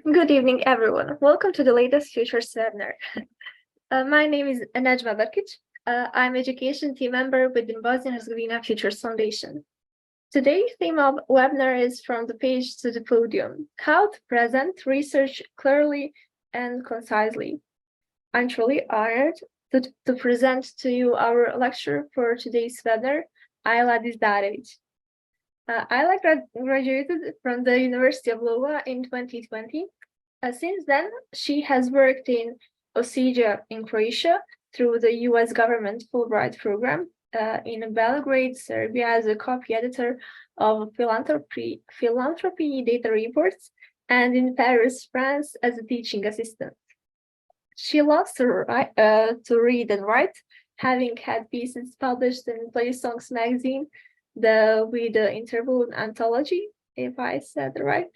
Good evening, everyone. Welcome to the latest Futures webinar. My name is Ajla Dizdarević. I'm education team member within Bosnia Herzegovina Futures Foundation. Today's theme of webinar is From the Page to the Podium, how to present research clearly and concisely. I'm truly honored to present to you our lecturer for today's webinar, Ajla Dizdarević. Ajla graduated from the University of Iowa in 2020. Since then, she has worked in Osijek in Croatia through the US government Fulbright program, in Belgrade, Serbia as a copy editor of philanthropy data reports, and in Paris, France as a teaching assistant. She loves to read and write, having had pieces published in Play Songs magazine, with the interval anthology, if I said right,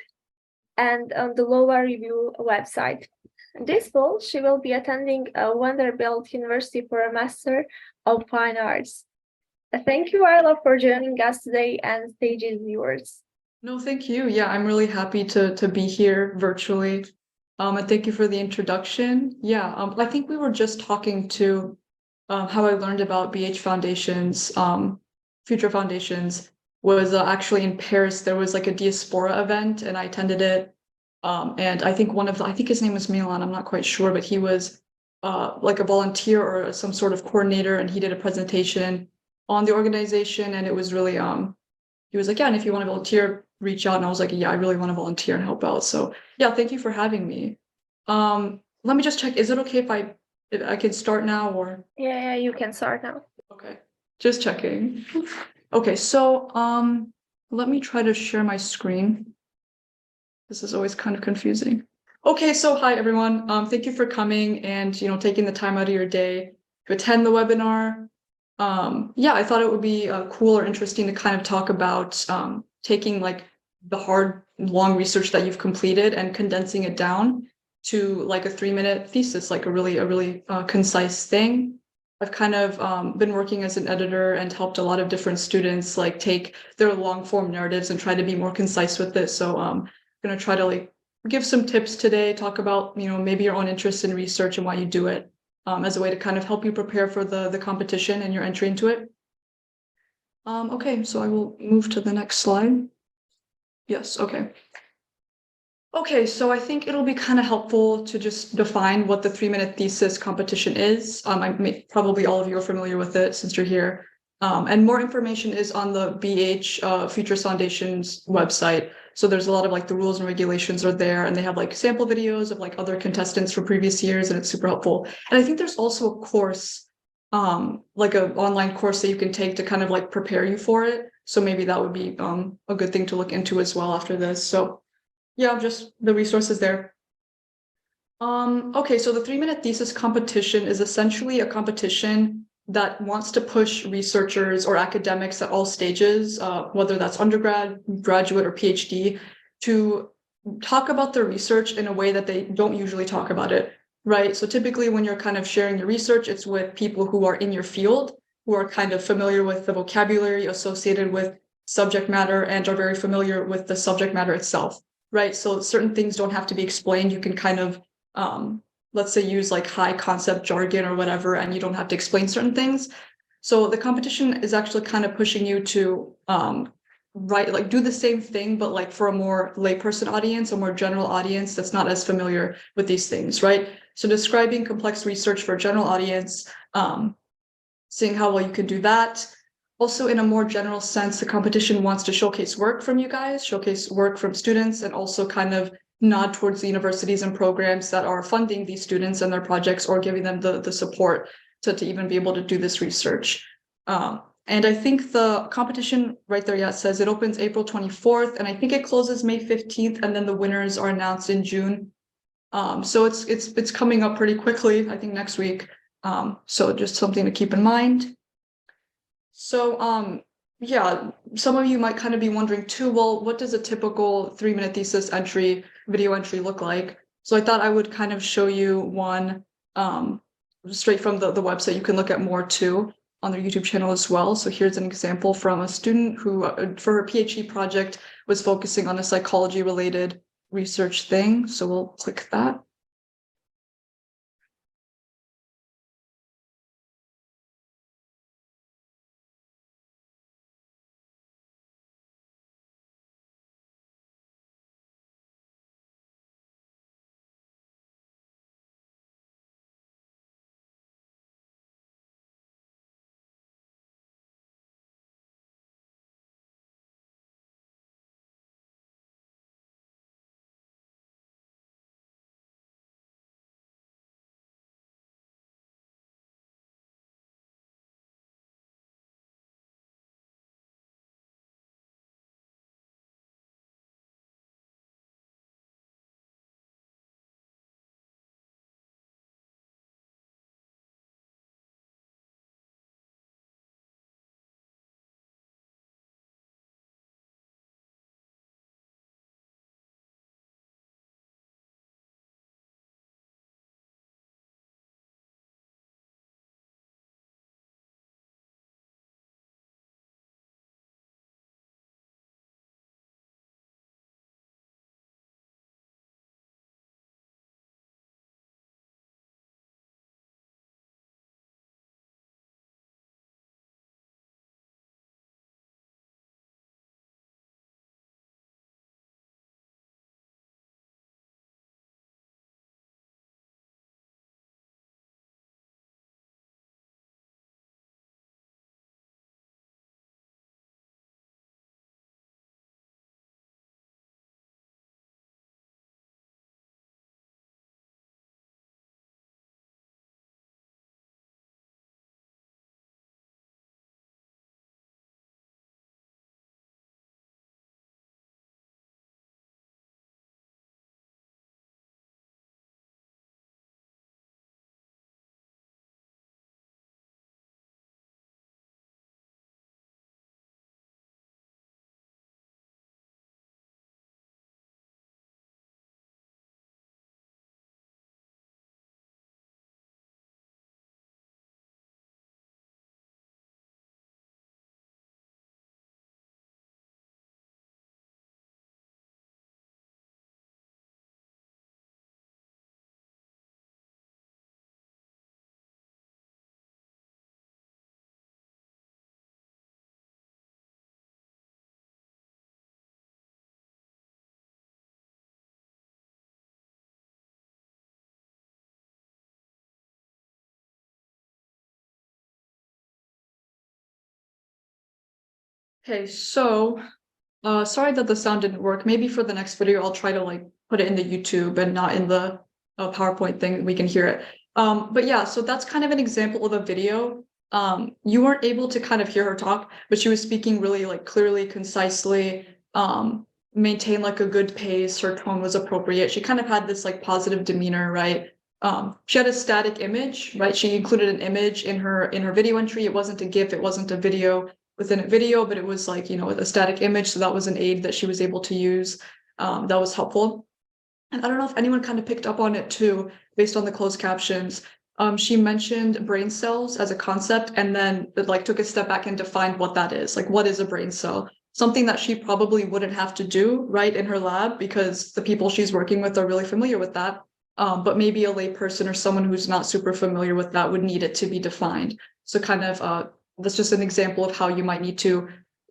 and on the Loa Review website. This fall, she will be attending Vanderbilt University for a Master of Fine Arts. Thank you, Ajla, for joining us today, and stage is yours. No, thank you. Yeah, I'm really happy to be here virtually. And thank you for the introduction. Yeah, I think we were just talking to how I learned about BH Foundations, Future Foundations was actually in Paris. There was like a diaspora event and I attended it. And I think I think his name was Milan, I'm not quite sure, but he was like a volunteer or some sort of coordinator, and he did a presentation on the organization, and it was really he was like, yeah, and if you want to volunteer, reach out. And I was like, yeah, I really want to volunteer and help out. So yeah, thank you for having me. Let me just check, is it okay if I can start now, or? Yeah, you can start now. Okay, just checking. Okay, so let me try to share my screen. This is always kind of confusing. Okay, so hi everyone. Thank you for coming and taking the time out of your day to attend the webinar. Yeah, I thought it would be cool or interesting to kind of talk about taking like the hard, long research that you've completed and condensing it down to like a 3-minute thesis, like a really concise thing. I've kind of been working as an editor and helped a lot of different students like take their long form narratives and try to be more concise with it. So I'm going to try to like give some tips today, talk about, maybe your own interest in research and why you do it, as a way to kind of help you prepare for the competition and your entry into it. Okay, so I will move to the next slide. Yes, okay. Okay, so I think it'll be kind of helpful to just define what the 3-minute thesis competition is. Probably all of you are familiar with it since you're here. And more information is on the BH Futures Foundation's website. So there's a lot of like the rules and regulations are there, and they have like sample videos of like other contestants from previous years, and it's super helpful. And I think there's also a course, like an online course that you can take to kind of like prepare you for it. So maybe that would be a good thing to look into as well after this. So yeah, just the resources there. Okay, so the 3-minute thesis competition is essentially a competition that wants to push researchers or academics at all stages, whether that's undergrad, graduate, or PhD, to talk about their research in a way that they don't usually talk about it, right? So typically when you're kind of sharing your research, it's with people who are in your field, who are kind of familiar with the vocabulary associated with subject matter and are very familiar with the subject matter itself. Right, so certain things don't have to be explained. You can kind of, let's say, use like high concept jargon or whatever, and you don't have to explain certain things. So the competition is actually kind of pushing you to do the same thing, but like for a more layperson audience, a more general audience that's not as familiar with these things, right? So describing complex research for a general audience, seeing how well you can do that. Also, in a more general sense, the competition wants to showcase work from you guys, showcase work from students, and also kind of nod towards the universities and programs that are funding these students and their projects or giving them the support to even be able to do this research. And I think the competition right there, yeah, it says it opens April 24th, and I think it closes May 15th, and then the winners are announced in June. So it's coming up pretty quickly, I think next week. So just something to keep in mind. So yeah, some of you might kind of be wondering too, well, what does a typical 3-minute thesis video entry look like? So I thought I would kind of show you one straight from the website. You can look at more too on their YouTube channel as well. So here's an example from a student who, for her PhD project, was focusing on a psychology-related research thing. So we'll click that. Okay, so sorry that the sound didn't work. Maybe for the next video, I'll try to like put it in the YouTube and not in the PowerPoint thing. We can hear it. But yeah, so that's kind of an example of a video. You weren't able to kind of hear her talk, but she was speaking really like clearly, concisely, maintain like a good pace. Her tone was appropriate. She kind of had this like positive demeanor, right? She had a static image, right? She included an image in her video entry. It wasn't a GIF, it wasn't a video within a video, but it was like, you know, a static image. So that was an aid that she was able to use. That was helpful. And I don't know if anyone kind of picked up on it too, based on the closed captions. She mentioned brain cells as a concept, and then it like took a step back and defined what that is. Like, what is a brain cell? Something that she probably wouldn't have to do, right, in her lab, because the people she's working with are really familiar with that. But maybe a layperson or someone who's not super familiar with that would need it to be defined. So kind of that's just an example of how you might need to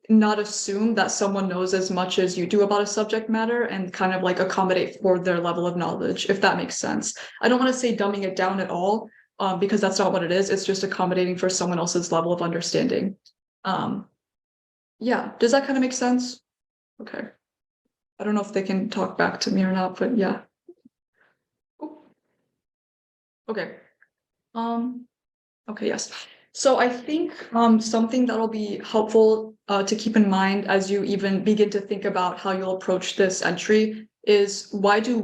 not assume that someone knows as much as you do about a subject matter and kind of like accommodate for their level of knowledge, if that makes sense. I don't want to say dumbing it down at all, because that's not what it is. It's just accommodating for someone else's level of understanding. Yeah, does that kind of make sense? Okay. I don't know if they can talk back to me or not, but yeah. Okay. Okay, yes. So I think something that'll be helpful to keep in mind as you even begin to think about how you'll approach this entry is why do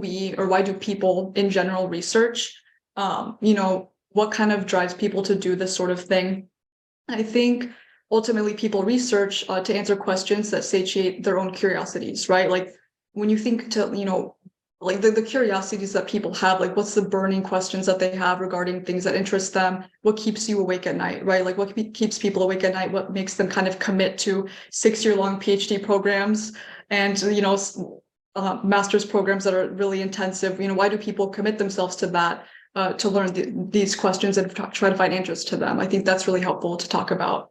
people in general research? You know, what kind of drives people to do this sort of thing? I think ultimately people research to answer questions that satiate their own curiosities, right? Like when you think to, you know, like the curiosities that people have, like what's the burning questions that they have regarding things that interest them, what keeps you awake at night, right? Like what keeps people awake at night, what makes them kind of commit to 6-year-long PhD programs and, you know, master's programs that are really intensive, why do people commit themselves to that, to learn these questions and try to find answers to them? I think that's really helpful to talk about.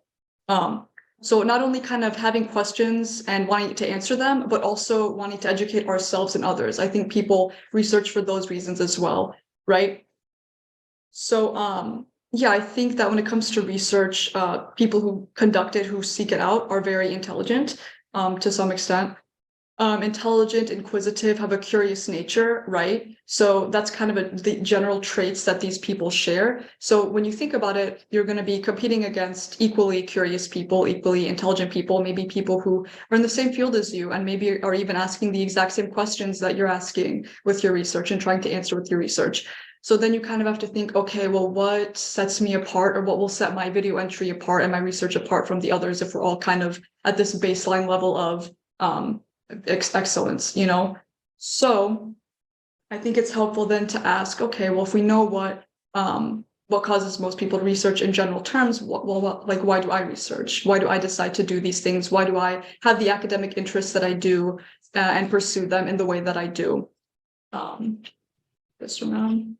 So not only kind of having questions and wanting to answer them, but also wanting to educate ourselves and others. I think people research for those reasons as well, right? So yeah, I think that when it comes to research, people who conduct it, who seek it out, are very intelligent to some extent. Intelligent, inquisitive, have a curious nature, right? So that's kind of the general traits that these people share. So when you think about it, you're going to be competing against equally curious people, equally intelligent people, maybe people who are in the same field as you, and maybe are even asking the exact same questions that you're asking with your research and trying to answer with your research. So then you kind of have to think, okay, well, what sets me apart, or what will set my video entry apart and my research apart from the others if we're all kind of at this baseline level of excellence, So I think it's helpful then to ask, okay, well, if we know what causes most people to research in general terms, like, why do I research? Why do I decide to do these things? Why do I have the academic interests that I do and pursue them in the way that I do? This around.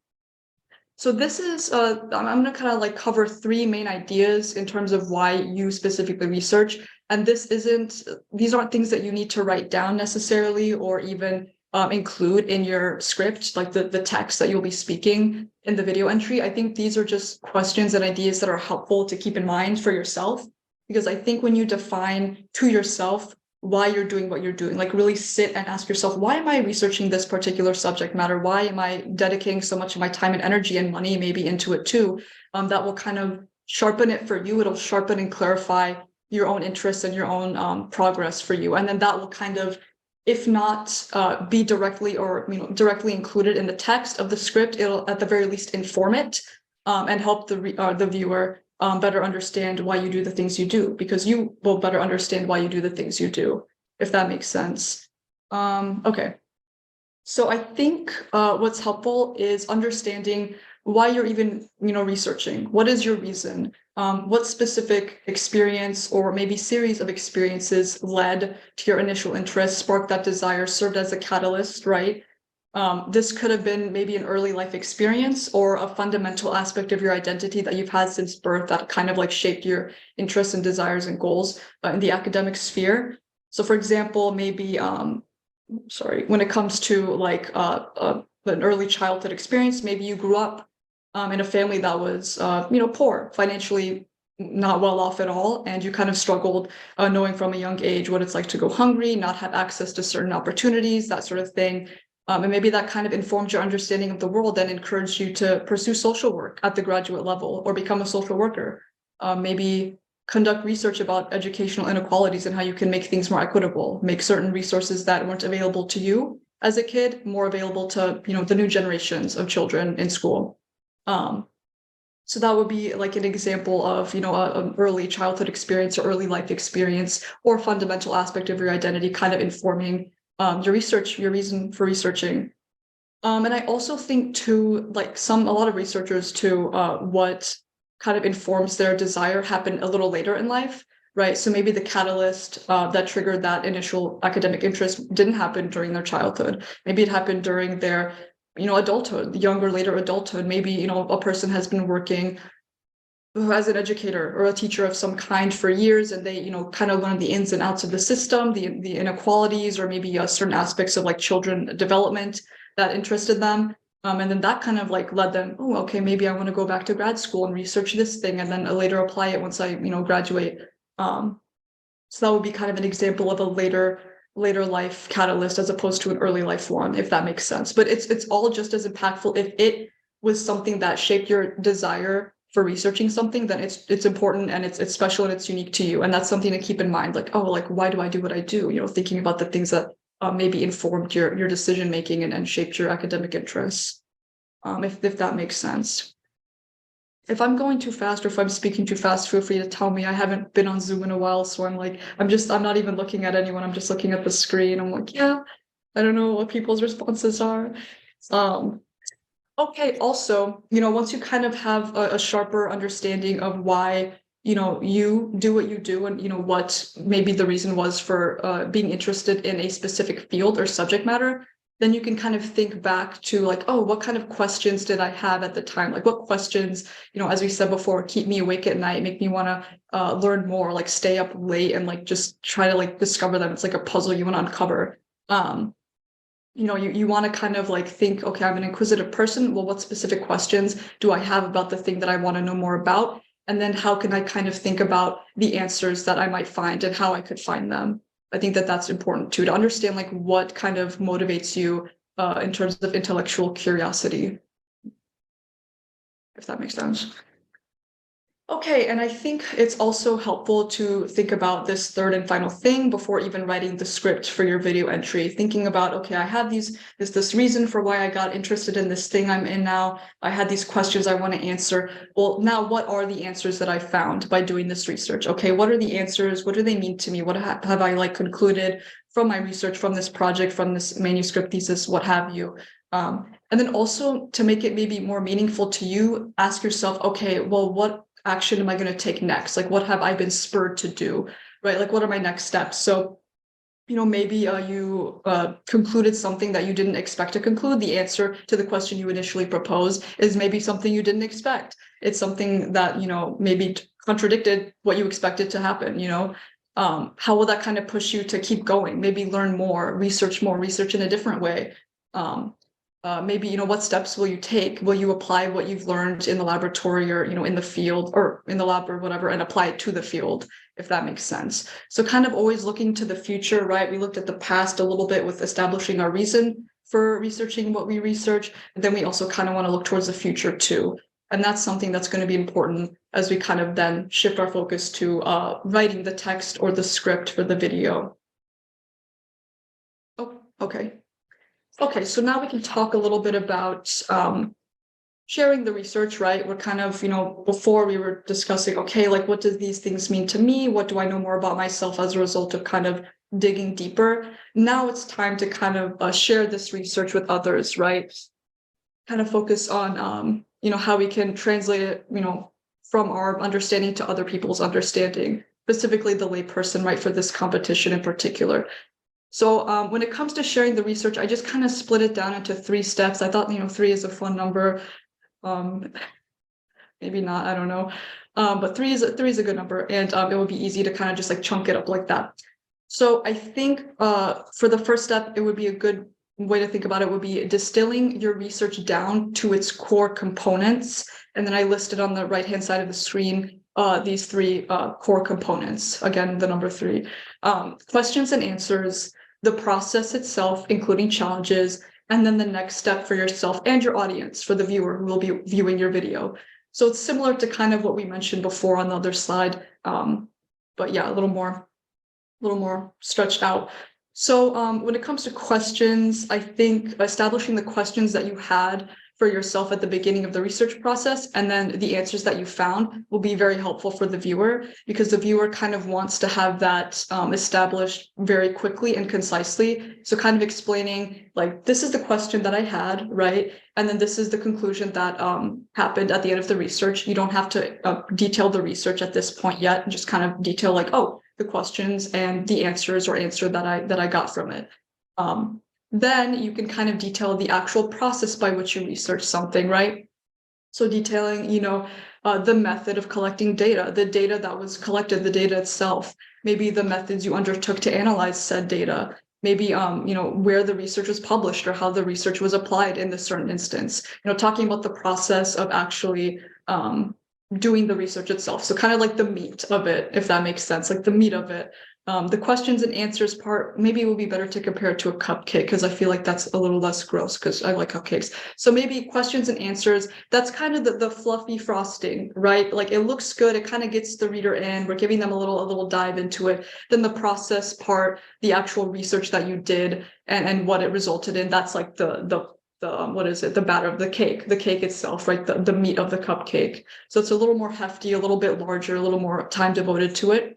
So this is, I'm going to kind of like cover 3 main ideas in terms of why you specifically research. And these aren't things that you need to write down necessarily, or even include in your script, like the text that you'll be speaking in the video entry. I think these are just questions and ideas that are helpful to keep in mind for yourself, because I think when you define to yourself why you're doing what you're doing, like really sit and ask yourself, why am I researching this particular subject matter? Why am I dedicating so much of my time and energy and money maybe into it too? That will kind of sharpen it for you. It'll sharpen and clarify your own interests and your own progress for you. And then that will kind of, if not be directly included in the text of the script, it'll at the very least inform it and help the viewer better understand why you do the things you do, because you will better understand why you do the things you do, if that makes sense. Okay. So I think what's helpful is understanding why you're even, researching. What is your reason? What specific experience or maybe series of experiences led to your initial interest, sparked that desire, served as a catalyst, right? This could have been maybe an early life experience or a fundamental aspect of your identity that you've had since birth that kind of like shaped your interests and desires and goals in the academic sphere. So for example, maybe, when it comes to like an early childhood experience, maybe you grew up in a family that was, poor, financially not well off at all, and you kind of struggled knowing from a young age what it's like to go hungry, not have access to certain opportunities, that sort of thing. And maybe that kind of informed your understanding of the world and encouraged you to pursue social work at the graduate level or become a social worker. Maybe conduct research about educational inequalities and how you can make things more equitable, make certain resources that weren't available to you as a kid more available to, the new generations of children in school. So that would be like an example of, an early childhood experience or early life experience or fundamental aspect of your identity kind of informing your research, your reason for researching. And I also think too, like a lot of researchers too, what kind of informs their desire happen a little later in life, right? So maybe the catalyst that triggered that initial academic interest didn't happen during their childhood. Maybe it happened during their, adulthood, younger, later adulthood. Maybe, a person has been working as an educator or a teacher of some kind for years, and they, kind of learn the ins and outs of the system, the inequalities, or maybe certain aspects of like children development that interested them. And then that kind of like led them, oh, okay, maybe I want to go back to grad school and research this thing and then later apply it once I, graduate. So that would be kind of an example of a later life catalyst as opposed to an early life one, if that makes sense. But it's all just as impactful. If it was something that shaped your desire for researching something, then it's important and it's special and it's unique to you. And that's something to keep in mind, like, oh, like, why do I do what I do? Thinking about the things that maybe informed your decision making and shaped your academic interests. If that makes sense. If I'm going too fast or if I'm speaking too fast, feel free to tell me. I haven't been on Zoom in a while, so I'm not even looking at anyone. I'm just looking at the screen. I'm like, yeah, I don't know what people's responses are. Okay, also, once you kind of have a sharper understanding of why you do what you do and, what maybe the reason was for being interested in a specific field or subject matter, then you can kind of think back to like, oh, what kind of questions did I have at the time? Like what questions, as we said before, keep me awake at night, make me want to learn more, like stay up late and like just try to like discover them. It's like a puzzle you want to uncover. You want to kind of like think, okay, I'm an inquisitive person. Well, what specific questions do I have about the thing that I want to know more about? And then how can I kind of think about the answers that I might find and how I could find them? I think that that's important too, to understand like what kind of motivates you in terms of intellectual curiosity, if that makes sense. Okay, and I think it's also helpful to think about this third and final thing before even writing the script for your video entry. Thinking about, okay, I have this reason for why I got interested in this thing I'm in now. I had these questions I want to answer. Well, now what are the answers that I found by doing this research? Okay, what are the answers? What do they mean to me? What have I like concluded from my research, from this project, from this manuscript thesis, what have you? And then also to make it maybe more meaningful to you, ask yourself, okay, well, what action am I going to take next? Like, what have I been spurred to do, right? Like, what are my next steps? So, maybe you concluded something that you didn't expect to conclude. The answer to the question you initially proposed is maybe something you didn't expect. It's something that, maybe contradicted what you expected to happen, how will that kind of push you to keep going? Maybe learn more, research in a different way. Maybe, what steps will you take? Will you apply what you've learned in the laboratory or, in the field or in the lab or whatever, and apply it to the field, if that makes sense? So kind of always looking to the future, right? We looked at the past a little bit with establishing our reason for researching what we research. And then we also kind of want to look towards the future too. And that's something that's going to be important as we kind of then shift our focus to writing the text or the script for the video. Oh, okay. Okay, so now we can talk a little bit about sharing the research, right? We're kind of, before we were discussing, okay, like what do these things mean to me? What do I know more about myself as a result of kind of digging deeper? Now it's time to kind of share this research with others, right? Kind of focus on, how we can translate it, from our understanding to other people's understanding, specifically the layperson, right, for this competition in particular. So when it comes to sharing the research, I just kind of split it down into 3 steps. I thought, 3 is a fun number. Maybe not, I don't know. But 3 is a good number, and it would be easy to kind of just like chunk it up like that. So I think for the first step, it would be a good way to think about it would be distilling your research down to its core components. And then I listed on the right-hand side of the screen these 3 core components. Again, the number 3. Questions and answers, the process itself, including challenges, and then the next step for yourself and your audience, for the viewer who will be viewing your video. So it's similar to kind of what we mentioned before on the other slide, but yeah, a little more stretched out. So when it comes to questions, I think establishing the questions that you had for yourself at the beginning of the research process, and then the answers that you found will be very helpful for the viewer, because the viewer kind of wants to have that established very quickly and concisely. So kind of explaining like, this is the question that I had, right? And then this is the conclusion that happened at the end of the research. You don't have to detail the research at this point yet, and just kind of detail like, oh, the questions and the answers or answer that I got from it. Then you can kind of detail the actual process by which you research something, right? So detailing, the method of collecting data, the data that was collected, the data itself, maybe the methods you undertook to analyze said data, maybe, where the research was published or how the research was applied in this certain instance, talking about the process of actually doing the research itself. So kind of like the meat of it, if that makes sense, like the meat of it. The questions and answers part, maybe it will be better to compare it to a cupcake, because I feel like that's a little less gross, because I like cupcakes. So maybe questions and answers, that's kind of the fluffy frosting, right? Like it looks good, it kind of gets the reader in, we're giving them a little dive into it. Then the process part, the actual research that you did and what it resulted in, that's like the what is it, the batter of the cake itself, right? The meat of the cupcake. So it's a little more hefty, a little bit larger, a little more time devoted to it,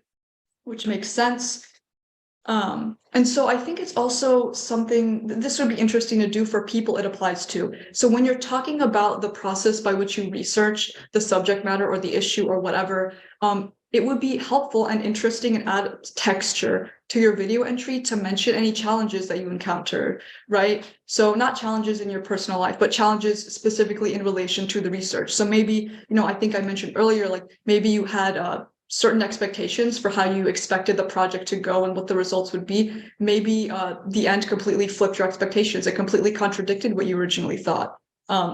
which makes sense. And so I think it's also something, this would be interesting to do for people it applies to. So when you're talking about the process by which you research the subject matter or the issue or whatever, it would be helpful and interesting and add texture to your video entry to mention any challenges that you encountered, right? So not challenges in your personal life, but challenges specifically in relation to the research. So maybe, I think I mentioned earlier, like maybe you had certain expectations for how you expected the project to go and what the results would be. Maybe the end completely flipped your expectations. It completely contradicted what you originally thought.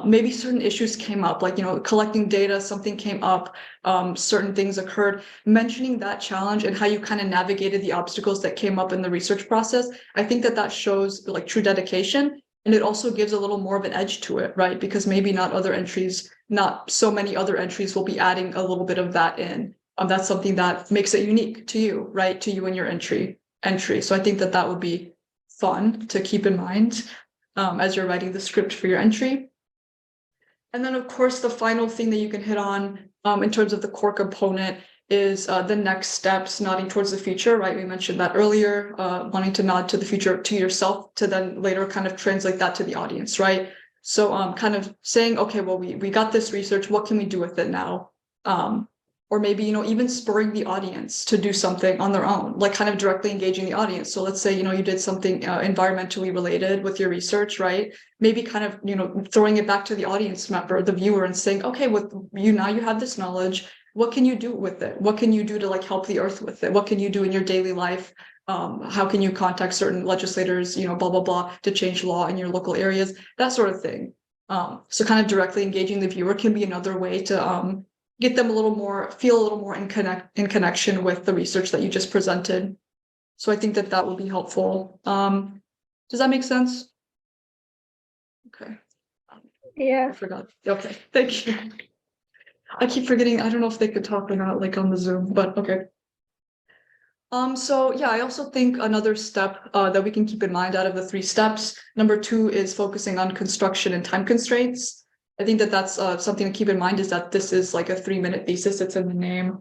Maybe certain issues came up, like, collecting data, something came up, certain things occurred. Mentioning that challenge and how you kind of navigated the obstacles that came up in the research process, I think that that shows like true dedication. And it also gives a little more of an edge to it, right? Because maybe not so many other entries will be adding a little bit of that in. That's something that makes it unique to you, right? To you and your entry. So I think that that would be fun to keep in mind as you're writing the script for your entry. And then, of course, the final thing that you can hit on in terms of the core component is the next steps, nodding towards the future, right? We mentioned that earlier, wanting to nod to the future to yourself to then later kind of translate that to the audience, right? So kind of saying, okay, well, we got this research, what can we do with it now? Or maybe, even spurring the audience to do something on their own, like kind of directly engaging the audience. So let's say, you did something environmentally related with your research, right? Maybe kind of, throwing it back to the audience member, the viewer, and saying, okay, now you have this knowledge. What can you do with it? What can you do to like help the earth with it? What can you do in your daily life? How can you contact certain legislators, blah, blah, blah, to change law in your local areas, that sort of thing. So kind of directly engaging the viewer can be another way to get them feel a little more in connection with the research that you just presented. So I think that that would be helpful. Does that make sense? Okay. Yeah. I forgot. Okay, thank you. I keep forgetting. I don't know if they could talk or not, like on the Zoom, but okay. So yeah, I also think another step that we can keep in mind out of the 3 steps, number 2 is focusing on construction and time constraints. I think that that's something to keep in mind, is that this is like a 3-minute thesis. It's in the name.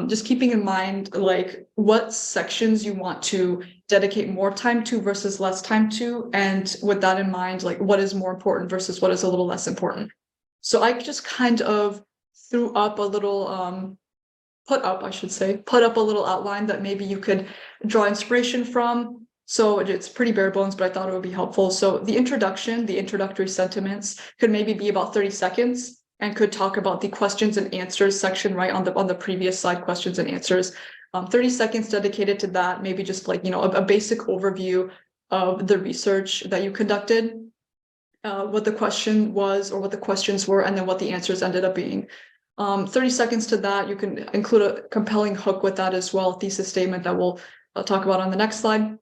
Just keeping in mind like what sections you want to dedicate more time to versus less time to. And with that in mind, like what is more important versus what is a little less important. So I just kind of threw up a little, put up a little outline that maybe you could draw inspiration from. So it's pretty bare bones, but I thought it would be helpful. So the introductory sentiments could maybe be about 30 seconds and could talk about the questions and answers section, right, on the previous slide, questions and answers. 30 seconds dedicated to that, maybe just like, a basic overview of the research that you conducted, what the question was or what the questions were, and then what the answers ended up being. 30 seconds to that. You can include a compelling hook with that as well, thesis statement that we'll talk about on the next slide.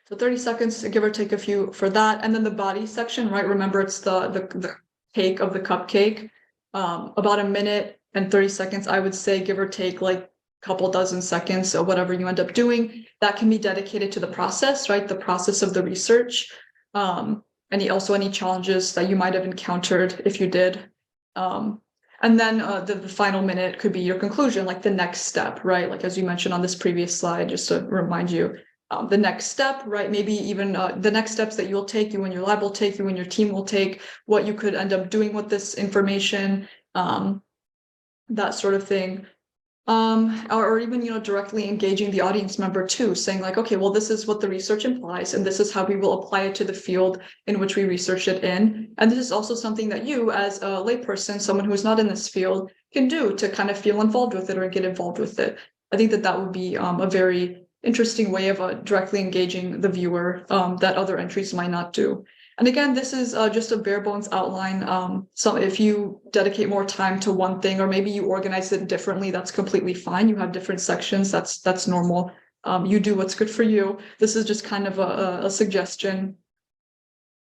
So 30 seconds, give or take a few for that. And then the body section, right? Remember, it's the cake of the cupcake. About 1 minute and 30 seconds, I would say, give or take like a couple dozen seconds or whatever you end up doing. That can be dedicated to the process, right? The process of the research. Any challenges that you might have encountered if you did. And then the final minute could be your conclusion, like the next step, right? Like as you mentioned on this previous slide, just to remind you, the next step, right? Maybe even the next steps that you'll take, you and your lab will take, you and your team will take, what you could end up doing with this information, that sort of thing. Or even, directly engaging the audience member too, saying like, okay, well, this is what the research implies, and this is how we will apply it to the field in which we research it in. And this is also something that you, as a layperson, someone who is not in this field, can do to kind of feel involved with it or get involved with it. I think that that would be a very interesting way of directly engaging the viewer that other entries might not do. And again, this is just a bare bones outline. So if you dedicate more time to one thing, or maybe you organize it differently, that's completely fine. You have different sections. That's normal. You do what's good for you. This is just kind of a suggestion.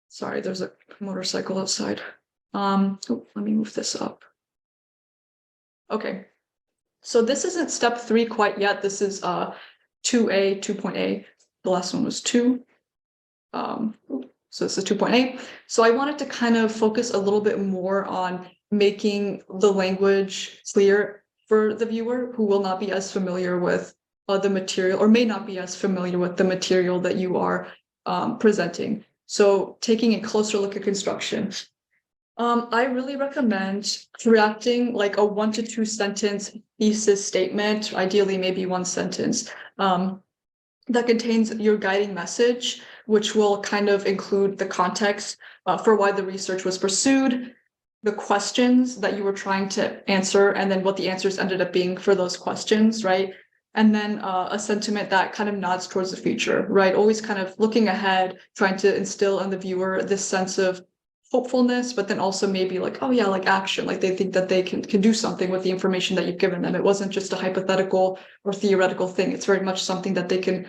Sorry, there's a motorcycle outside. Let me move this up. Okay. So this isn't step 3 quite yet. This is 2A, 2.A. The last one was 2. So this is 2.8. So I wanted to kind of focus a little bit more on making the language clear for the viewer who will not be as familiar with the material, or may not be as familiar with the material that you are presenting. So taking a closer look at construction. I really recommend crafting like a 1 to 2 sentence thesis statement, ideally maybe 1 sentence, that contains your guiding message, which will kind of include the context for why the research was pursued, the questions that you were trying to answer, and then what the answers ended up being for those questions, right? And then a sentiment that kind of nods towards the future, right? Always kind of looking ahead, trying to instill in the viewer this sense of hopefulness, but then also maybe like, oh yeah, like action, like they think that they can do something with the information that you've given them. It wasn't just a hypothetical or theoretical thing. It's very much something that they can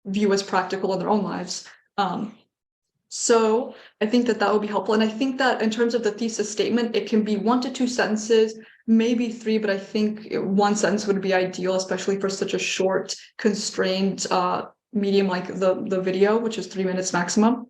view as practical in their own lives. So I think that that would be helpful. And I think that in terms of the thesis statement, it can be 1 to 2 sentences, maybe 3, but I think 1 sentence would be ideal, especially for such a short, constrained medium like the video, which is 3 minutes maximum.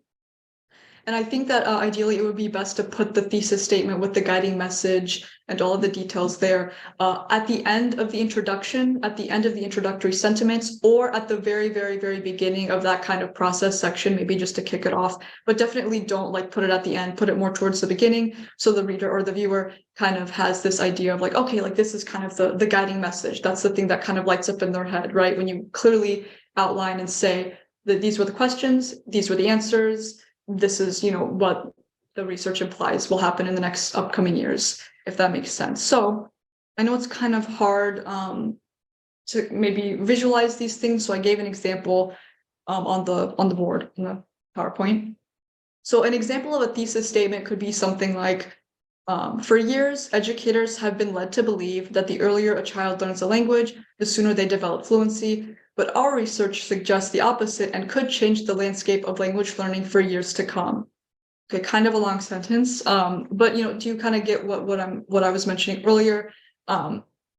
And I think that ideally it would be best to put the thesis statement with the guiding message and all of the details there at the end of the introduction, at the end of the introductory sentiments, or at the very, very, very beginning of that kind of process section, maybe just to kick it off. But definitely don't like put it at the end, put it more towards the beginning. So the reader or the viewer kind of has this idea of like, okay, like this is kind of the guiding message. That's the thing that kind of lights up in their head, right? When you clearly outline and say that these were the questions, these were the answers, this is, you know, what the research implies will happen in the next upcoming years, if that makes sense. So I know it's kind of hard to maybe visualize these things. So I gave an example on the board in the PowerPoint. So an example of a thesis statement could be something like, for years, educators have been led to believe that the earlier a child learns a language, the sooner they develop fluency. But our research suggests the opposite and could change the landscape of language learning for years to come. Okay, kind of a long sentence, but you know, do you kind of get what I was mentioning earlier,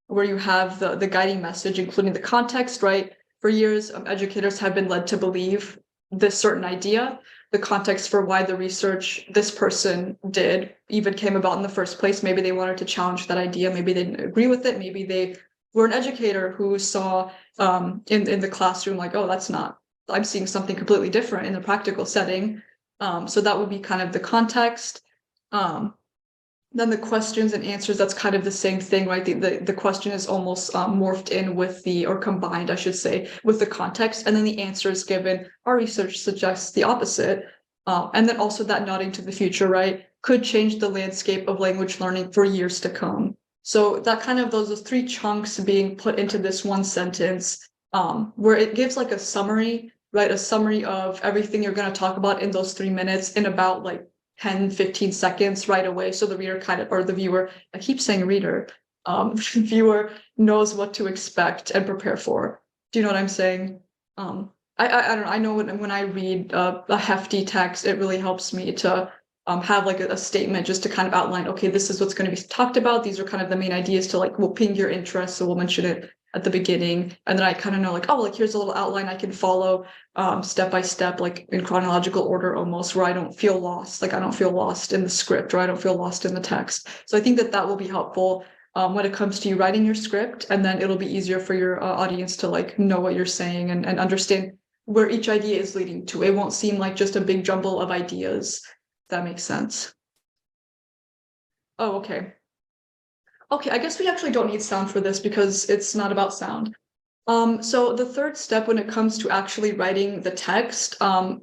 where you have the guiding message, including the context, right? For years, educators have been led to believe this certain idea. The context for why the research this person did even came about in the first place. Maybe they wanted to challenge that idea. Maybe they didn't agree with it. Maybe they were an educator who saw in the classroom like, oh, that's not, I'm seeing something completely different in the practical setting. So that would be kind of the context. Then the questions and answers, that's kind of the same thing, right? The question is almost morphed in with or combined, I should say, with the context. And then the answer is given. Our research suggests the opposite. And then also that nodding to the future, right? Could change the landscape of language learning for years to come. So that kind of those 3 chunks being put into this 1 sentence, where it gives like a summary, right? A summary of everything you're going to talk about in those 3 minutes in about like 10, 15 seconds right away. So the reader kind of, or the viewer, I keep saying reader, viewer knows what to expect and prepare for. Do you know what I'm saying? I don't know. I know when I read a hefty text, it really helps me to have like a statement just to kind of outline, okay, this is what's going to be talked about. These are kind of the main ideas to like, we'll ping your interest. So we'll mention it at the beginning. And then I kind of know like, oh, like here's a little outline I can follow step by step, like in chronological order almost, where I don't feel lost. Like I don't feel lost in the script, or I don't feel lost in the text. So I think that that will be helpful when it comes to you writing your script, and then it'll be easier for your audience to like know what you're saying and understand where each idea is leading to. It won't seem like just a big jumble of ideas. If that makes sense. Oh, okay. Okay, I guess we actually don't need sound for this because it's not about sound. So the third step when it comes to actually writing the text,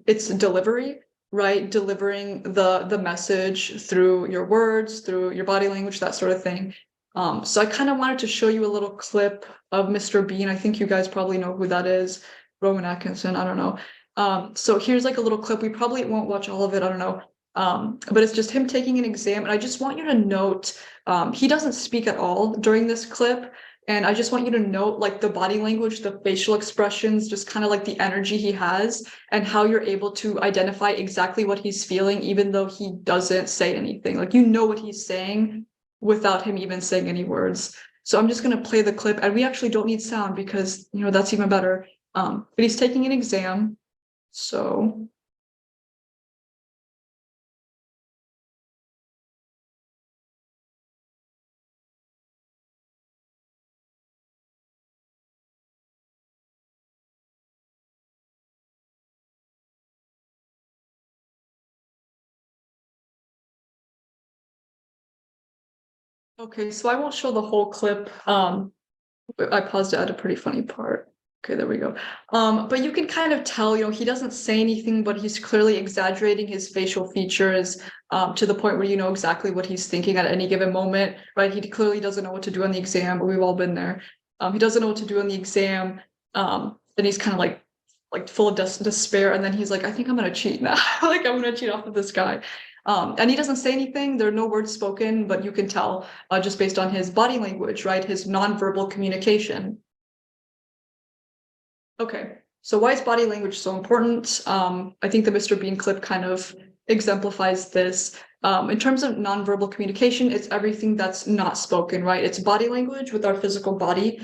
it's delivery, right? Delivering the message through your words, through your body language, that sort of thing. So I kind of wanted to show you a little clip of Mr. Bean. I think you guys probably know who that is. Rowan Atkinson, I don't know. So here's like a little clip. We probably won't watch all of it, I don't know. But it's just him taking an exam. And I just want you to note, he doesn't speak at all during this clip. And I just want you to note like the body language, the facial expressions, just kind of like the energy he has and how you're able to identify exactly what he's feeling, even though he doesn't say anything. Like, you know what he's saying without him even saying any words. So I'm just going to play the clip, and we actually don't need sound because, you know, that's even better. But he's taking an exam. So Okay, so I won't show the whole clip. I paused it at a pretty funny part. Okay, there we go. But you can kind of tell, he doesn't say anything, but he's clearly exaggerating his facial features to the point where you know exactly what he's thinking at any given moment, right? He clearly doesn't know what to do on the exam, but we've all been there. He doesn't know what to do on the exam. Then he's kind of like full of despair, and then he's like, I think I'm gonna cheat now. Like I'm gonna cheat off of this guy. And he doesn't say anything. There are no words spoken, but you can tell just based on his body language, right? His nonverbal communication. Okay, so why is body language so important? I think the Mr. Bean clip kind of exemplifies this. In terms of nonverbal communication, it's everything that's not spoken, right? It's body language with our physical body,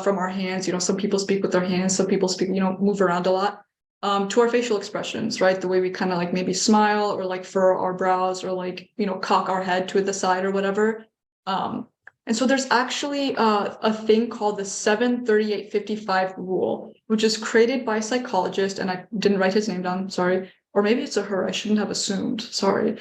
from our hands. Some people speak with their hands, some people speak, move around a lot. To our facial expressions, right? The way we kind of like maybe smile or like furrow our brows or like, cock our head to the side or whatever. And so there's actually a thing called the 7-38-55 rule, which is created by a psychologist, and I didn't write his name down, sorry. Or maybe it's a her, I shouldn't have assumed, sorry.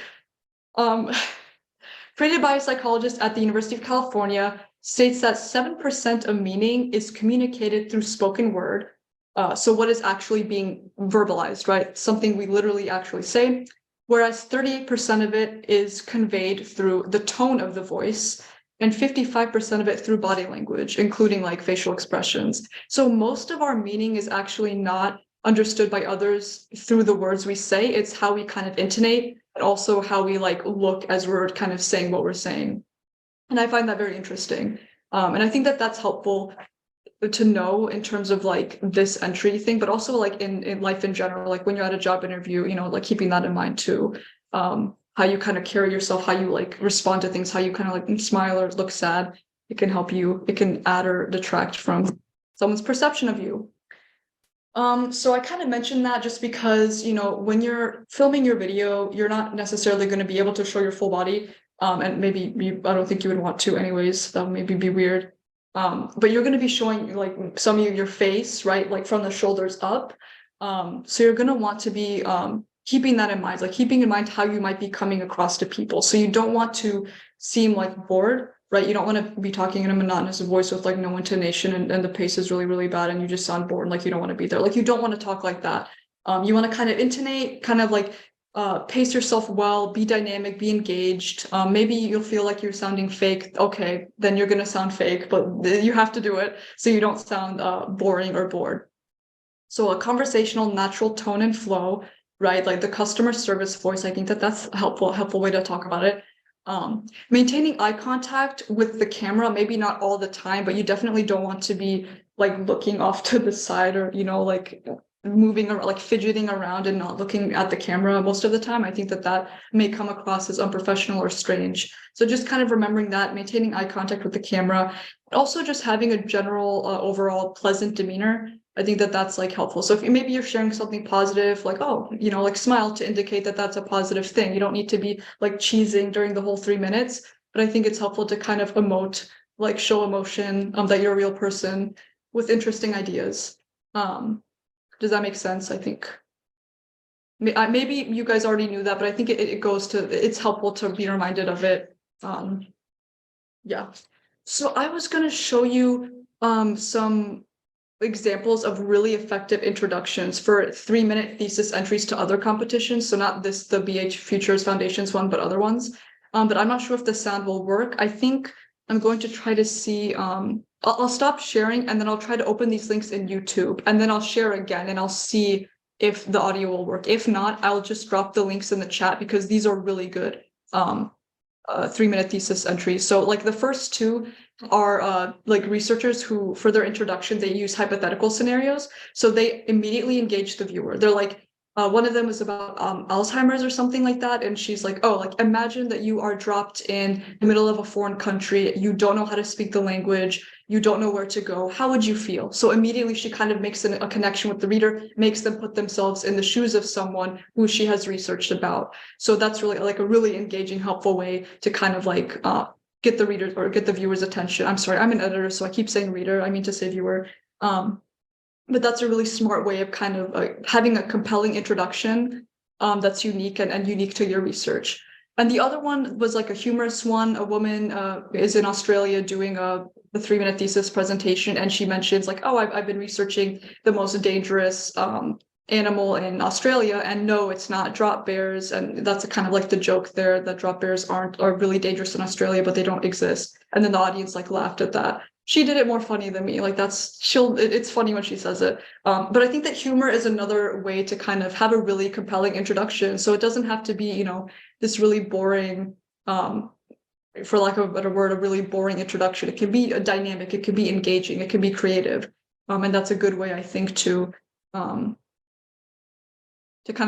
Created by a psychologist at the University of California, states that 7% of meaning is communicated through spoken word. So what is actually being verbalized, right? Something we literally actually say, whereas 38% of it is conveyed through the tone of the voice, and 55% of it through body language, including like facial expressions. So most of our meaning is actually not understood by others through the words we say. It's how we kind of intonate, and also how we like look as we're kind of saying what we're saying. And I find that very interesting. And I think that that's helpful to know in terms of like this entry thing, but also like in life in general, like when you're at a job interview, like keeping that in mind too. How you kind of carry yourself, how you like respond to things, how you kind of like smile or look sad. It can help you, it can add or detract from someone's perception of you. So I kind of mentioned that just because, when you're filming your video, you're not necessarily going to be able to show your full body. And maybe I don't think you would want to anyways, that would maybe be weird. But you're going to be showing like some of your face, right? Like from the shoulders up. So you're going to want to be keeping that in mind, like keeping in mind how you might be coming across to people. So you don't want to seem like bored, right? You don't want to be talking in a monotonous voice with like no intonation and the pace is really, really bad and you just sound bored, like you don't want to be there. Like you don't want to talk like that. You want to kind of intonate, kind of like pace yourself well, be dynamic, be engaged. Maybe you'll feel like you're sounding fake. Okay, then you're going to sound fake, but you have to do it so you don't sound boring or bored. So a conversational, natural tone and flow, right? Like the customer service voice, I think that that's a helpful way to talk about it. Maintaining eye contact with the camera, maybe not all the time, but you definitely don't want to be like looking off to the side or, like moving or like fidgeting around and not looking at the camera most of the time. I think that that may come across as unprofessional or strange. So just kind of remembering that, maintaining eye contact with the camera, also just having a general overall pleasant demeanor. I think that that's like helpful. So if maybe you're sharing something positive, like, oh, like smile to indicate that that's a positive thing. You don't need to be like cheesing during the whole 3 minutes, but I think it's helpful to kind of emote, like show emotion, that you're a real person with interesting ideas. Does that make sense? I think maybe you guys already knew that, but I think it's helpful to be reminded of it. Yeah. So I was going to show you some examples of really effective introductions for 3-minute thesis entries to other competitions. So not the BH Futures Foundations one, but other ones. But I'm not sure if the sound will work. I think I'm going to try to see, I'll stop sharing and then I'll try to open these links in YouTube and then I'll share again and I'll see if the audio will work. If not, I'll just drop the links in the chat because these are really good 3-minute thesis entries. So like the first two are like researchers who, for their introduction, they use hypothetical scenarios. So they immediately engage the viewer. They're like, one of them is about Alzheimer's or something like that. And she's like, oh, like imagine that you are dropped in the middle of a foreign country. You don't know how to speak the language. You don't know where to go. How would you feel? So immediately she kind of makes a connection with the reader, makes them put themselves in the shoes of someone who she has researched about. So that's really like a really engaging, helpful way to kind of like get the readers or get the viewer's attention. I'm sorry, I'm an editor, so I keep saying reader. I mean to say viewer. But that's a really smart way of kind of having a compelling introduction that's unique and unique to your research. And the other one was like a humorous one. A woman is in Australia doing the 3-minute thesis presentation, and she mentions like, oh, I've been researching the most dangerous animal in Australia, and no, it's not drop bears. And that's kind of like the joke there, that drop bears are really dangerous in Australia, but they don't exist. And then the audience like laughed at that. She did it more funny than me. Like it's funny when she says it. But I think that humor is another way to kind of have a really compelling introduction. So it doesn't have to be, you know, this really boring, for lack of a better word, a really boring introduction. It can be a dynamic, it can be engaging, it can be creative. And that's a good way, I think, to kind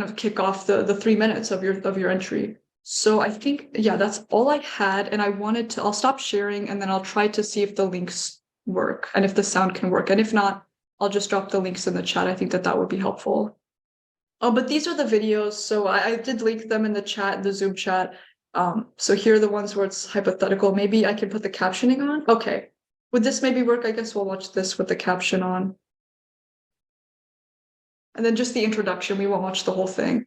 of kick off the 3 minutes of your entry. So I think, yeah, that's all I had. And I'll stop sharing, and then I'll try to see if the links work and if the sound can work. And if not, I'll just drop the links in the chat. I think that would be helpful. Oh, but these are the videos. So I did link them in the chat, the Zoom chat. So here are the ones where it's hypothetical. Maybe I can put the captioning on. Okay. Would this maybe work? I guess we'll watch this with the caption on. And then just the introduction. We won't watch the whole thing.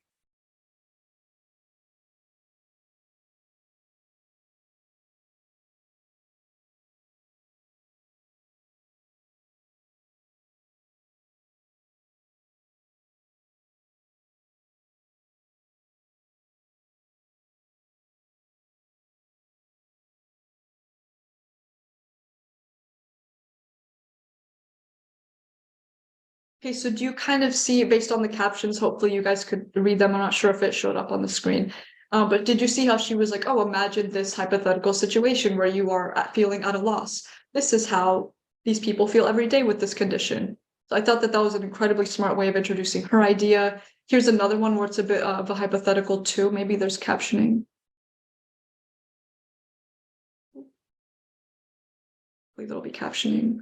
Okay, so do you kind of see, based on the captions, hopefully you guys could read them. I'm not sure if it showed up on the screen. But did you see how she was like, oh, imagine this hypothetical situation where you are feeling at a loss. This is how these people feel every day with this condition. So I thought that was an incredibly smart way of introducing her idea. Here's another one where it's a bit of a hypothetical too. Maybe there's captioning. I believe there'll be captioning.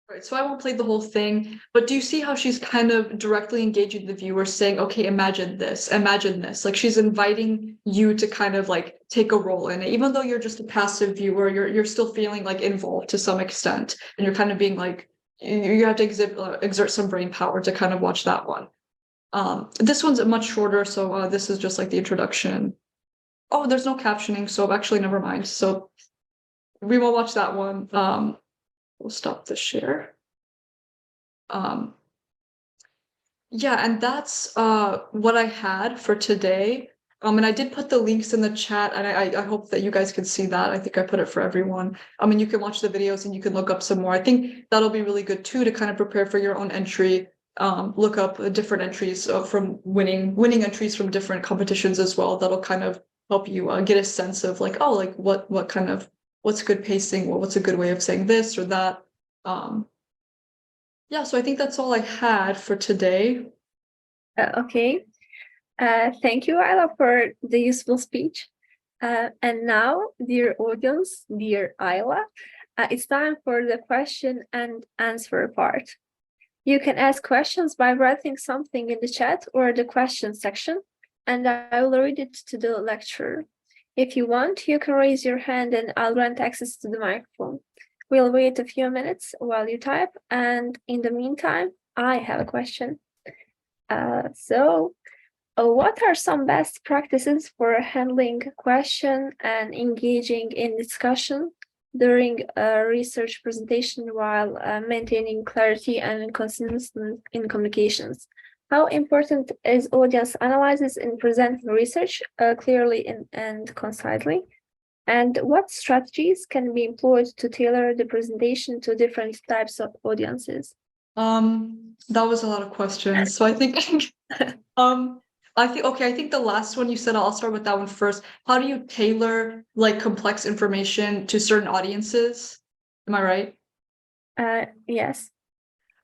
Right, so I won't play the whole thing, but do you see how she's kind of directly engaging the viewer, saying, okay, imagine this, imagine this. Like she's inviting you to kind of like take a role in it. Even though you're just a passive viewer, you're still feeling like involved to some extent. And you're kind of being like, you have to exert some brain power to kind of watch that one. This one's much shorter, so this is just like the introduction. Oh, there's no captioning, so actually never mind. So we won't watch that one. We'll stop the share. Yeah, and that's what I had for today. And I did put the links in the chat, and I hope that you guys can see that. I think I put it for everyone. I mean, you can watch the videos and you can look up some more. I think that'll be really good too, to kind of prepare for your own entry. Look up different entries from winning entries from different competitions as well. That'll kind of help you get a sense of like, oh, like what kind of, what's good pacing, what's a good way of saying this or that. Yeah, so I think that's all I had for today. Okay. Thank you, Ayla, for the useful speech. And now, dear audience, dear Ayla, it's time for the question and answer part. You can ask questions by writing something in the chat or the question section, and I will read it to the lecturer. If you want, you can raise your hand and I'll grant access to the microphone. We'll wait a few minutes while you type, and in the meantime, I have a question. What are some best practices for handling question and engaging in discussion during a research presentation while maintaining clarity and consistency in communications? How important is audience analysis in presenting research clearly and concisely? And what strategies can be employed to tailor the presentation to different types of audiences? That was a lot of questions. So I think I think the last one you said, I'll start with that one first. How do you tailor like complex information to certain audiences? Am I right? Yes.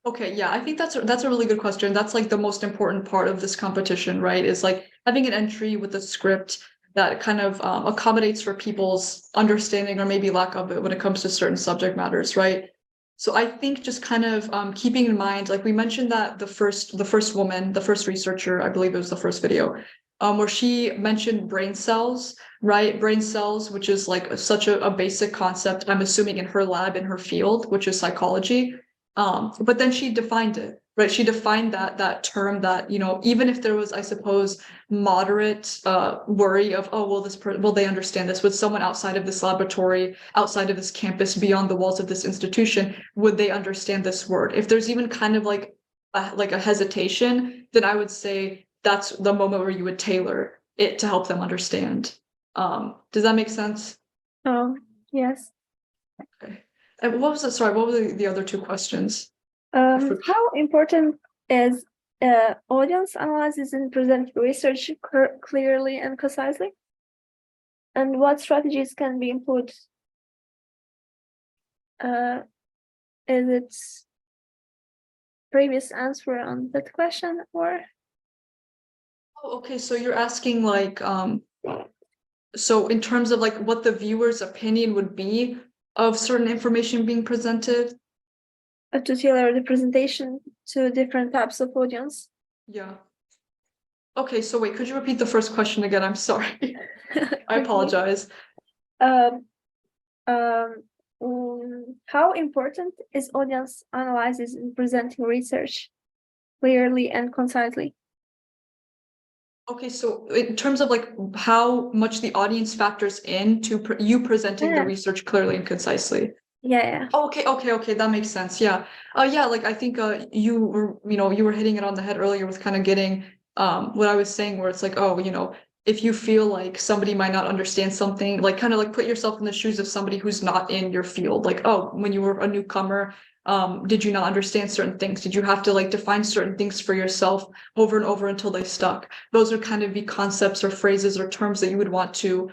Okay, yeah, I think that's a really good question. That's like the most important part of this competition, right? Is like having an entry with a script that kind of accommodates for people's understanding or maybe lack of it when it comes to certain subject matters, right? So I think just kind of keeping in mind, like we mentioned that the first woman, the first researcher, I believe it was the first video, where she mentioned brain cells, right? Brain cells, which is like such a basic concept, I'm assuming in her lab, in her field, which is psychology. But then she defined it, right? She defined that term that, you know, even if there was, I suppose, moderate worry of, oh, will they understand this? Would someone outside of this laboratory, outside of this campus, beyond the walls of this institution, would they understand this word? If there's even kind of like a hesitation, then I would say that's the moment where you would tailor it to help them understand. Does that make sense? Oh, yes. Okay. And what was it? Sorry, what were the other two questions? How important is audience analysis in presenting research clearly and concisely? And what strategies can be employed? Is it previous answer on that question or? Oh, okay, so you're asking like, so in terms of like what the viewer's opinion would be of certain information being presented? To tailor the presentation to different types of audience. Yeah. Okay, so wait, could you repeat the first question again? I'm sorry. I Okay. apologize. Um, how important is audience analysis in presenting research clearly and concisely? Okay, so in terms of like how much the audience factors in to you presenting the Yeah, research clearly and concisely. yeah. Oh, okay, that makes sense. Yeah. Yeah, like I think you were hitting it on the head earlier with kind of getting what I was saying where it's like, oh, you know, if you feel like somebody might not understand something, like kind of like put yourself in the shoes of somebody who's not in your field. Like, oh, when you were a newcomer, did you not understand certain things? Did you have to like define certain things for yourself over and over until they stuck? Those would kind of be concepts or phrases or terms that you would want to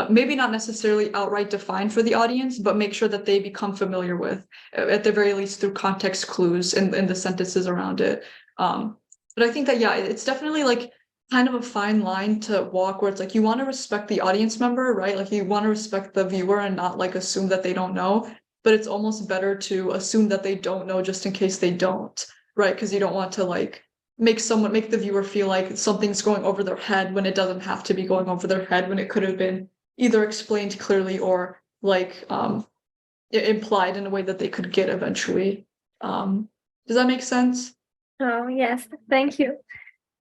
maybe not necessarily outright define for the audience, but make sure that they become familiar with, at the very least through context clues and the sentences around it. But I think that, yeah, it's definitely like kind of a fine line to walk where it's like you want to respect the audience member, right? Like you want to respect the viewer and not like assume that they don't know, but it's almost better to assume that they don't know just in case they don't, right? Because you don't want to like make the viewer feel like something's going over their head when it doesn't have to be going over their head, when it could have been either explained clearly or like implied in a way that they could get eventually. Does that make sense? Oh, yes, thank you.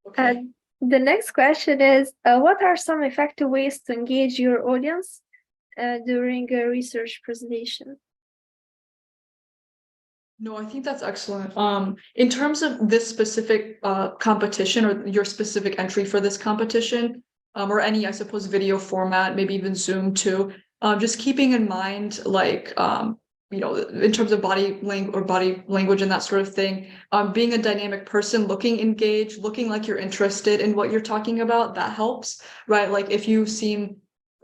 Okay. The next question is, what are some effective ways to engage your audience during a research presentation? No, I think that's excellent. In terms of this specific competition or your specific entry for this competition, or any, I suppose, video format, maybe even Zoom too, just keeping in mind, like, in terms of body language and that sort of thing, being a dynamic person, looking engaged, looking like you're interested in what you're talking about, that helps, right? Like if you seem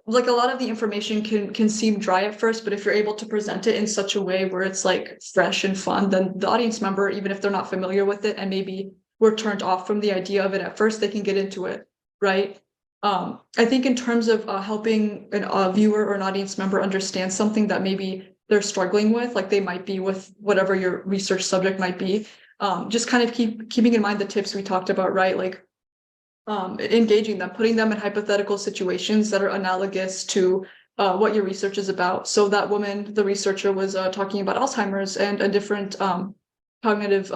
like a lot of the information can seem dry at first, but if you're able to present it in such a way where it's like fresh and fun, then the audience member, even if they're not familiar with it and maybe were turned off from the idea of it at first, they can get into it, right? I think in terms of helping a viewer or an audience member understand something that maybe they're struggling with, like they might be with whatever your research subject might be, just kind of keeping in mind the tips we talked about, right? Like engaging them, putting them in hypothetical situations that are analogous to what your research is about. So that woman, the researcher, was talking about Alzheimer's and a different cognitive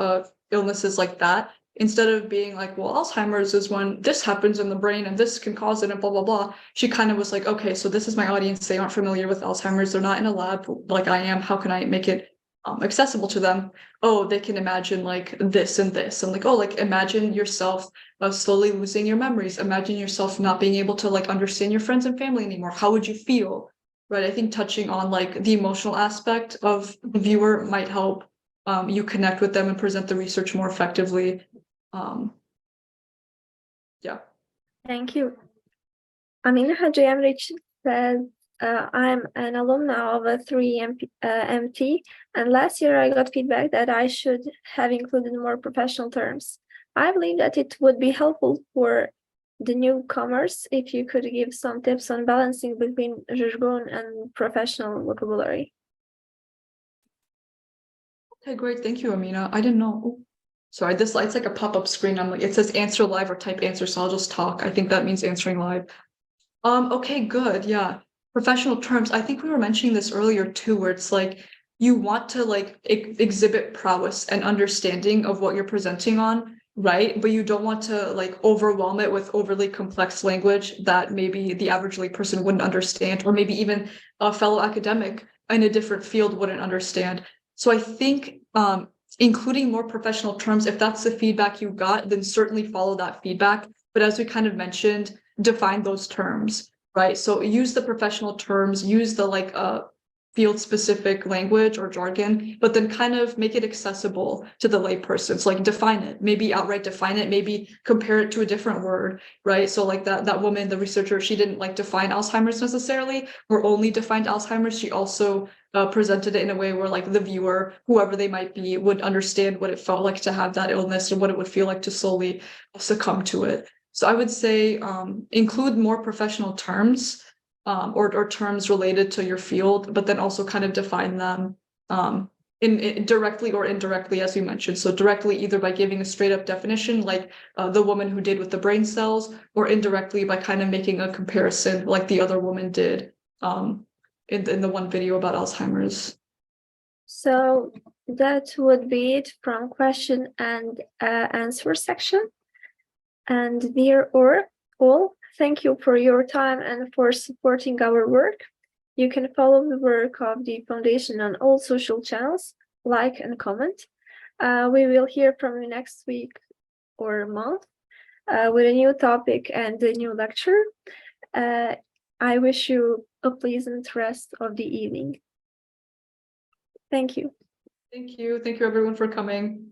illnesses like that. Instead of being like, well, Alzheimer's is when this happens in the brain and this can cause it and blah, blah, blah. She kind of was like, okay, so this is my audience. They aren't familiar with Alzheimer's. They're not in a lab like I am. How can I make it accessible to them? Oh, they can imagine like this and this. And like, oh, like imagine yourself slowly losing your memories. Imagine yourself not being able to like understand your friends and family anymore. How would you feel? Right. I think touching on like the emotional aspect of the viewer might help you connect with them and present the research more effectively. Yeah. Thank you. Amina Hajayamrich says, I'm an alumna of a 3MT, and last year I got feedback that I should have included more professional terms. I believe that it would be helpful for the newcomers if you could give some tips on balancing between jargon and professional vocabulary. Okay, great. Thank you, Amina. I didn't know. Oh, sorry, this light's like a pop-up screen. I'm like, it says answer live or type answer, so I'll just talk. I think that means answering live. Okay, good. Yeah. Professional terms. I think we were mentioning this earlier too, where it's like you want to like exhibit prowess and understanding of what you're presenting on, right? But you don't want to like overwhelm it with overly complex language that maybe the average layperson wouldn't understand, or maybe even a fellow academic in a different field wouldn't understand. So I think including more professional terms, if that's the feedback you got, then certainly follow that feedback. But as we kind of mentioned, define those terms, right? So use the professional terms, use the like field specific language or jargon, but then kind of make it accessible to the layperson. So like define it, maybe outright define it, maybe compare it to a different word, right? So like that woman, the researcher, she didn't like define Alzheimer's necessarily, or only defined Alzheimer's. She also presented it in a way where like the viewer, whoever they might be, would understand what it felt like to have that illness and what it would feel like to slowly succumb to it. So I would say include more professional terms or terms related to your field, but then also kind of define them in directly or indirectly, as we mentioned. So directly either by giving a straight up definition, like the woman who did with the brain cells, or indirectly by kind of making a comparison like the other woman did in the one video about Alzheimer's. So that would be it from question and answer section. And dear all, thank you for your time and for supporting our work. You can follow the work of the Foundation on all social channels, like and comment. We will hear from you next week or month with a new topic and a new lecture. I wish you a pleasant rest of the evening. Thank you. Thank you. Thank you everyone for coming.